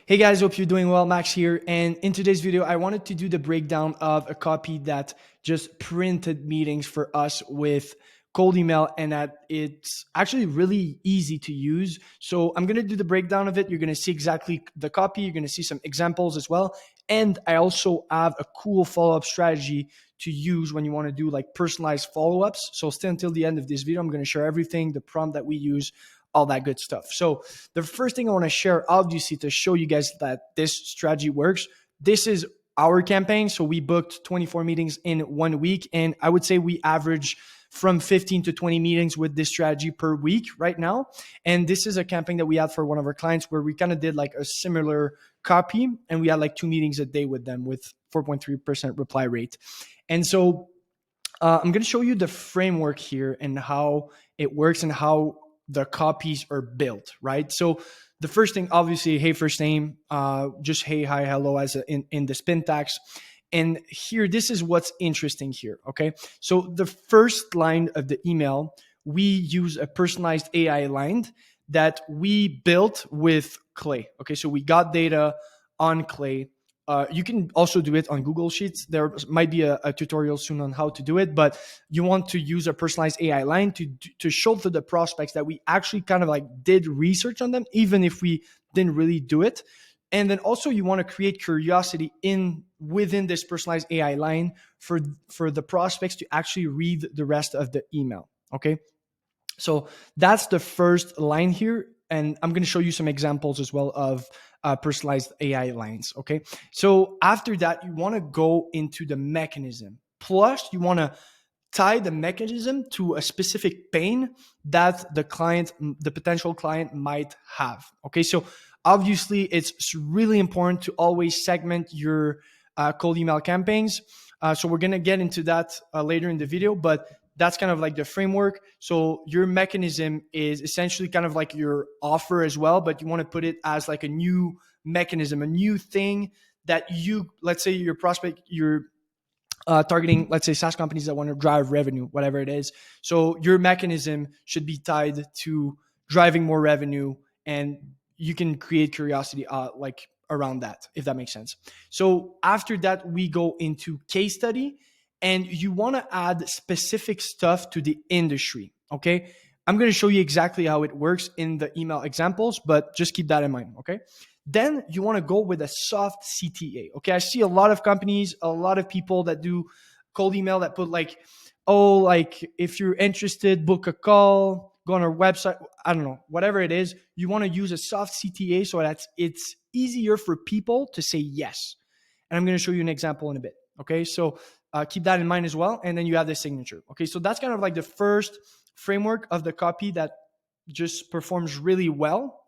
Hey guys, hope you're doing well. Max here. And in today's video, I wanted to do the breakdown of a copy that just printed meetings for us with cold email and that it's actually really easy to use. So I'm going to do the breakdown of it. You're going to see exactly the copy. You're going to see some examples as well. And I also have a cool follow-up strategy to use when you want to do like personalized follow-ups. So stay until the end of this video. I'm going to share everything, the prompt that we use, all that good stuff. So the first thing I want to share, obviously, to show you guys that this strategy works, this is our campaign. So we booked 24 meetings in 1 week. And I would say we average from 15 to 20 meetings with this strategy per week right now. And this is a campaign that we had for one of our clients where we kind of did like a similar copy and we had like 2 meetings a day with them with 4.3% reply rate. And so I'm going to show you the framework here and how it works and how the copies are built, right? So the first thing, obviously, hey, first name, just hey, hi, hello as in the syntax. And here, this is what's interesting here, okay? So the first line of the email, we use a personalized AI line that we built with Clay, okay? So we got data on Clay. You can also do it on Google Sheets. There might be a tutorial soon on how to do it, but you want to use a personalized AI line to show to the prospects that we actually kind of like did research on them, even if we didn't really do it. And then also you want to create curiosity within this personalized AI line for the prospects to actually read the rest of the email. Okay. So that's the first line here. And I'm going to show you some examples as well of personalized AI lines. Okay. So after that, you want to go into the mechanism. Plus, you want to tie the mechanism to a specific pain that the potential client might have. Okay. So obviously, it's really important to always segment your cold email campaigns. So we're going to get into that later in the video, but that's kind of like the framework. So your mechanism is essentially kind of like your offer as well, but you want to put it as like a new mechanism, a new thing that let's say your prospect, you're targeting, let's say, SaaS companies that want to drive revenue, whatever it is. So your mechanism should be tied to driving more revenue, and you can create curiosity like around that, if that makes sense. So after that, we go into case study, and you want to add specific stuff to the industry. Okay. I'm going to show you exactly how it works in the email examples, but just keep that in mind. Okay. Then you want to go with a soft CTA. Okay. I see a lot of companies, a lot of people that do cold email that put like, oh, like if you're interested, book a call, go on our website. I don't know, whatever it is. You want to use a soft CTA so that it's easier for people to say yes. And I'm going to show you an example in a bit. Okay. So keep that in mind as well. And then you have the signature. Okay. So that's kind of like the first framework of the copy that just performs really well.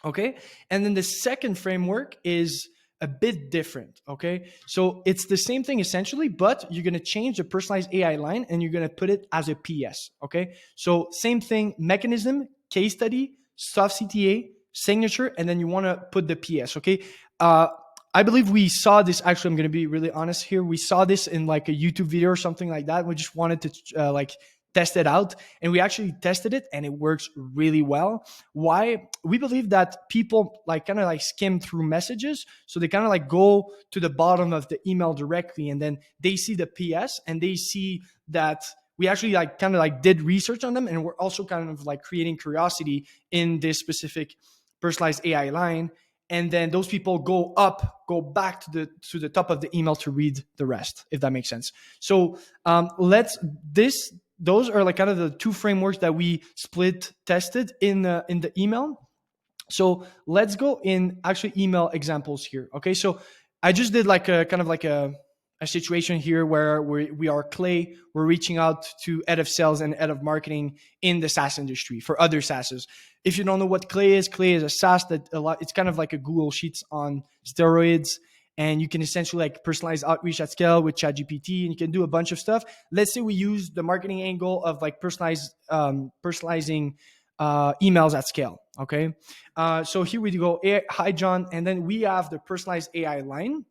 Okay. And then the second framework is a bit different. Okay. So it's the same thing essentially, but you're going to change the personalized AI line and you're going to put it as a PS. Okay. So same thing, mechanism, case study, soft CTA, signature, and then you want to put the PS. Okay. I believe we saw this. Actually, I'm going to be really honest here. We saw this in like a YouTube video or something like that. We just wanted to like test it out, and we actually tested it and it works really well. Why? We believe that people like kind of like skim through messages. So they kind of like go to the bottom of the email directly, and then they see the PS and they see that we actually like kind of like did research on them. And we're also kind of like creating curiosity in this specific personalized AI line. And then those people go back to the top of the email to read the rest, if that makes sense. So those are like kind of the two frameworks that we tested in the email. So let's go in actually email examples here. Okay, so I just did like a kind of like a situation here where we are Clay. We're reaching out to head of sales and head of marketing in the SaaS industry for other SaaSes. If you don't know what Clay is a SaaS that it's kind of like a Google Sheets on steroids. And you can essentially like personalize outreach at scale with ChatGPT, and you can do a bunch of stuff. Let's say we use the marketing angle of like personalizing emails at scale. Okay. So here we go. Hi, John. And then we have the personalized AI line.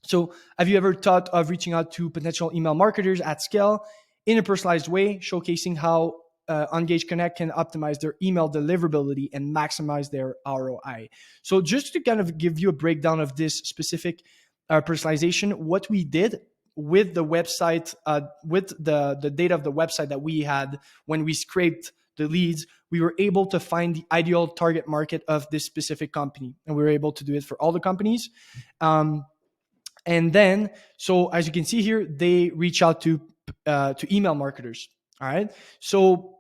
So have you ever thought of reaching out to potential email marketers at scale in a personalized way, showcasing how Engage Connect can optimize their email deliverability and maximize their ROI. So just to kind of give you a breakdown of this specific personalization, what we did with the website, with the data of the website that we had when we scraped the leads, we were able to find the ideal target market of this specific company, and we were able to do it for all the companies. And then, so as you can see here, they reach out to email marketers. All right. So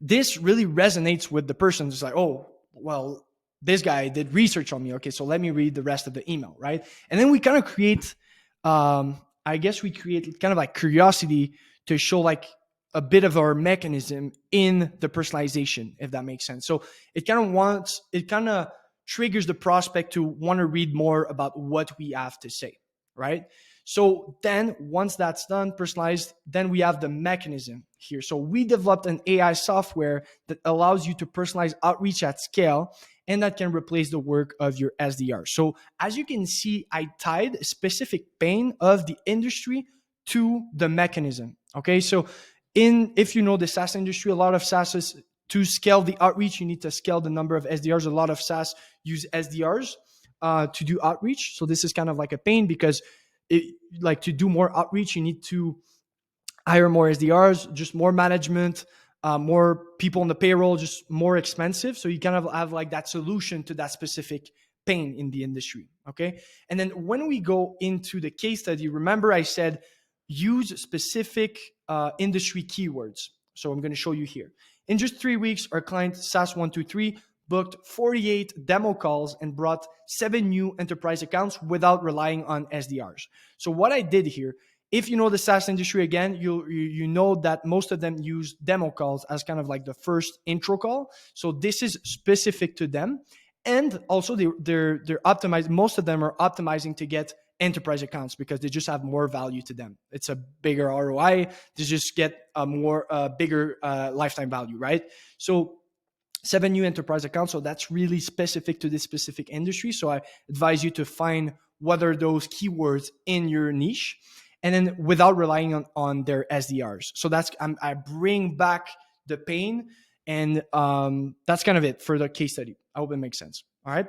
this really resonates with the person. It's like, oh, well, this guy did research on me. Okay, so let me read the rest of the email, right? And then we kind of create, I guess we create kind of like curiosity to show like a bit of our mechanism in the personalization, if that makes sense. So it kind of triggers the prospect to want to read more about what we have to say, right? So then once that's done, personalized, then we have the mechanism here. So we developed an AI software that allows you to personalize outreach at scale, and that can replace the work of your SDR. So as you can see, I tied a specific pain of the industry to the mechanism. Okay, so if you know the SaaS industry, a lot of SaaS, to scale the outreach, you need to scale the number of SDRs. A lot of SaaS use SDRs to do outreach. So this is kind of like a pain because like to do more outreach, you need to hire more SDRs, just more management, more people on the payroll, just more expensive. So you kind of have like that solution to that specific pain in the industry. Okay. And then when we go into the case study, remember I said use specific industry keywords. So I'm going to show you here. In just 3 weeks, our client SAS123 booked 48 demo calls and brought 7 new enterprise accounts without relying on SDRs. So what I did here, if you know the SaaS industry, again, you know that most of them use demo calls as kind of like the first intro call. So this is specific to them. And also they're optimized. Most of them are optimizing to get enterprise accounts because they just have more value to them. It's a bigger ROI. They just get a more bigger lifetime value, right? So 7 new enterprise accounts. So that's really specific to this specific industry. So I advise you to find what are those keywords in your niche, and then without relying on their SDRs. So that's I bring back the pain, and that's kind of it for the case study. I hope it makes sense. All right.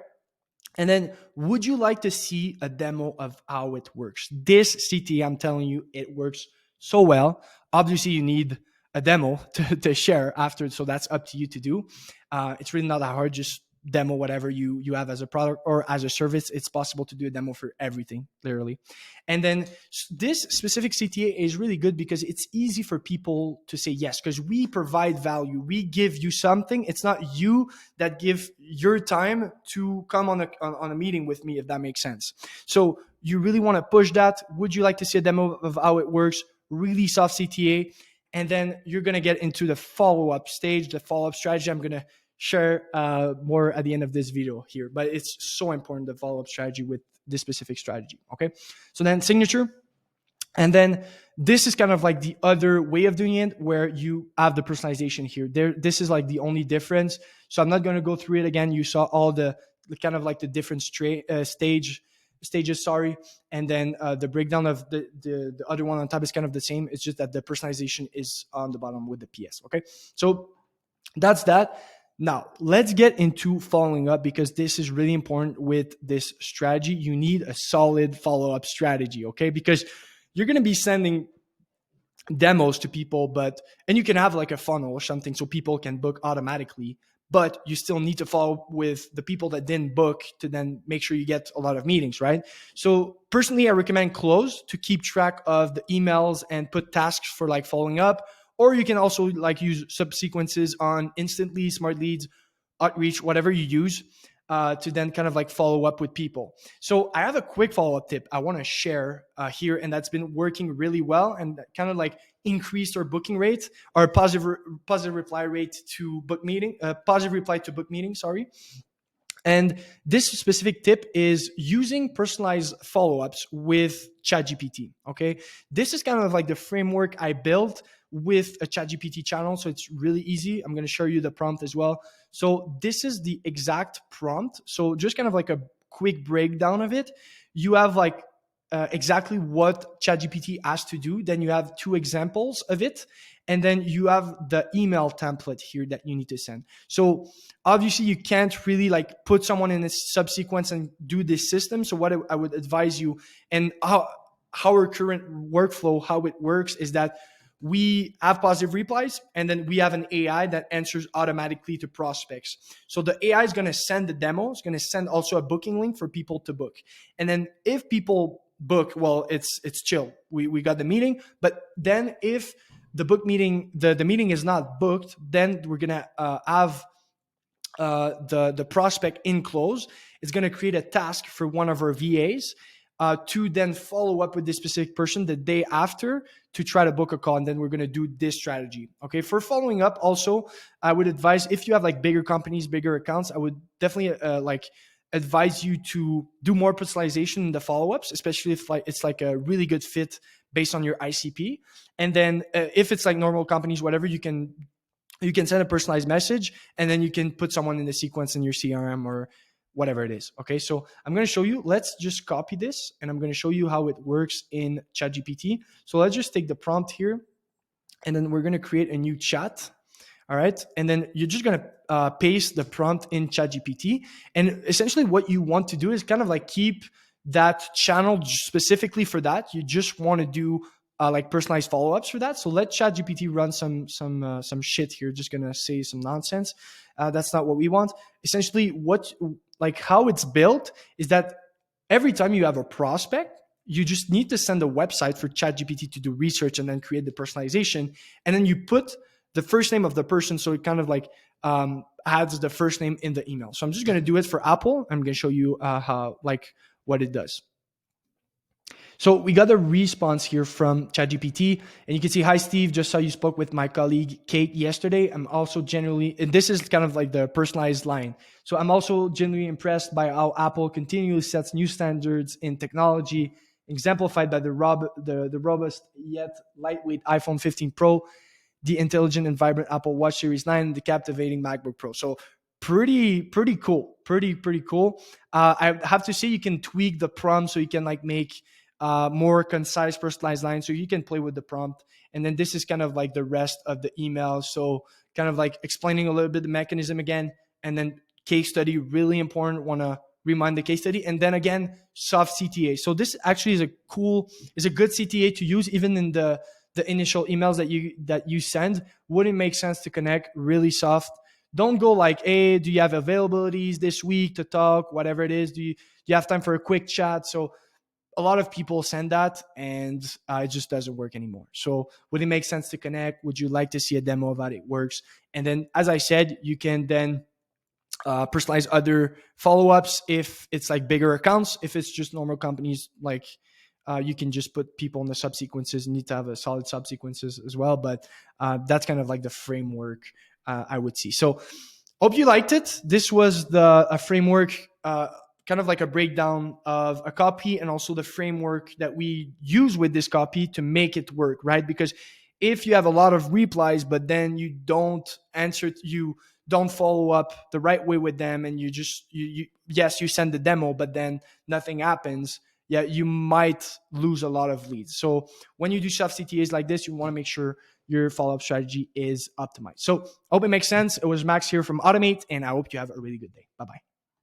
And then, would you like to see a demo of how it works? This CTA, I'm telling you, it works so well. Obviously, you need a demo to share after, so that's up to you to do. It's really not that hard. Just demo whatever you have as a product or as a service. It's possible to do a demo for everything, literally. And then this specific CTA is really good because it's easy for people to say yes, because we provide value. We give you something. It's not you that give your time to come on a meeting with me, if that makes sense. So you really want to push that. Would you like to see a demo of how it works? Really soft CTA. And then you're going to get into the follow-up stage, the follow-up strategy. I'm going to share more at the end of this video here, but it's so important, the follow-up strategy with this specific strategy. Okay. So then signature. And then this is kind of like the other way of doing it where you have the personalization here. This is like the only difference. So I'm not going to go through it again. You saw all the kind of like the different stages, sorry. And then the breakdown of the other one on top is kind of the same. It's just that the personalization is on the bottom with the PS. Okay. So that's that. Now, let's get into following up because this is really important with this strategy. You need a solid follow-up strategy, okay? Because you're going to be sending demos to people, and you can have like a funnel or something so people can book automatically, but you still need to follow up with the people that didn't book to then make sure you get a lot of meetings, right? So personally, I recommend Close to keep track of the emails and put tasks for like following up. Or you can also like use subsequences on Instantly, Smart Leads, Outreach, whatever you use to then kind of like follow up with people. So I have a quick follow-up tip I want to share here, and that's been working really well and kind of like increased our booking rate, our positive reply rate to book meeting, positive reply to book meeting, sorry. And this specific tip is using personalized follow-ups with ChatGPT, okay? This is kind of like the framework I built with a ChatGPT channel, so it's really easy. I'm going to show you the prompt as well. So this is the exact prompt. So just kind of like a quick breakdown of it. You have like exactly what ChatGPT has to do. Then you have two examples of it. And then you have the email template here that you need to send. So obviously you can't really like put someone in a subsequence and do this system. So what I would advise you, and how our current workflow, how it works is that we have positive replies and then we have an AI that answers automatically to prospects. So the AI is going to send the demo, it's going to send also a booking link for people to book. And then if people book, well, it's chill. We got the meeting, but then if the meeting is not booked, then we're going to have the prospect in close. It's going to create a task for one of our VAs to then follow up with this specific person the day after to try to book a call. And then we're going to do this strategy. Okay. For following up, also, I would advise if you have like bigger companies, bigger accounts, I would definitely like advise you to do more personalization in the follow-ups, especially if like it's like a really good fit based on your ICP. And then if it's like normal companies, whatever, you can send a personalized message and then you can put someone in the sequence in your CRM or whatever it is. Okay. So I'm going to show you, let's just copy this and I'm going to show you how it works in ChatGPT. So let's just take the prompt here and then we're going to create a new chat. All right. And then you're just going to paste the prompt in ChatGPT. And essentially what you want to do is kind of like keep that channel specifically for that. You just want to do like personalized follow-ups for that. So let ChatGPT run some shit here. Just going to say some nonsense. That's not what we want. Essentially how it's built is that every time you have a prospect, you just need to send a website for ChatGPT to do research and then create the personalization. And then you put the first name of the person. So it kind of like adds the first name in the email. So I'm just going to do it for Apple. I'm going to show you what it does. So we got a response here from ChatGPT, and you can see, "Hi Steve, just saw you spoke with my colleague Kate yesterday. I'm also genuinely," and this is kind of like the personalized line. "So I'm also genuinely impressed by how Apple continually sets new standards in technology, exemplified by the robust yet lightweight iPhone 15 Pro, the intelligent and vibrant Apple Watch Series 9, and the captivating MacBook Pro." So pretty cool, pretty cool. I have to say you can tweak the prompt so you can like make more concise personalized lines, so you can play with the prompt. And then this is kind of like the rest of the email, so kind of like explaining a little bit the mechanism again, and then case study, really important, want to remind the case study, and then again soft CTA. So this actually is a good CTA to use even in the initial emails that you send. Wouldn't make sense to connect really soft. Don't go like, "Hey, do you have availabilities this week to talk?" Whatever it is, do you have time for a quick chat? So a lot of people send that, and it just doesn't work anymore. So would it make sense to connect? Would you like to see a demo of how it works? And then, as I said, you can then personalize other follow-ups if it's like bigger accounts. If it's just normal companies, like you can just put people in the subsequences. You need to have a solid subsequences as well. But that's kind of like the framework I would see. So hope you liked it. This was a framework, kind of like a breakdown of a copy and also the framework that we use with this copy to make it work, right? Because if you have a lot of replies, but then you don't answer, you don't follow up the right way with them, and yes, you send the demo, but then nothing happens, yeah, you might lose a lot of leads. So when you do soft CTAs like this, you want to make sure your follow-up strategy is optimized. So I hope it makes sense. It was Max here from Automate, and I hope you have a really good day. Bye-bye.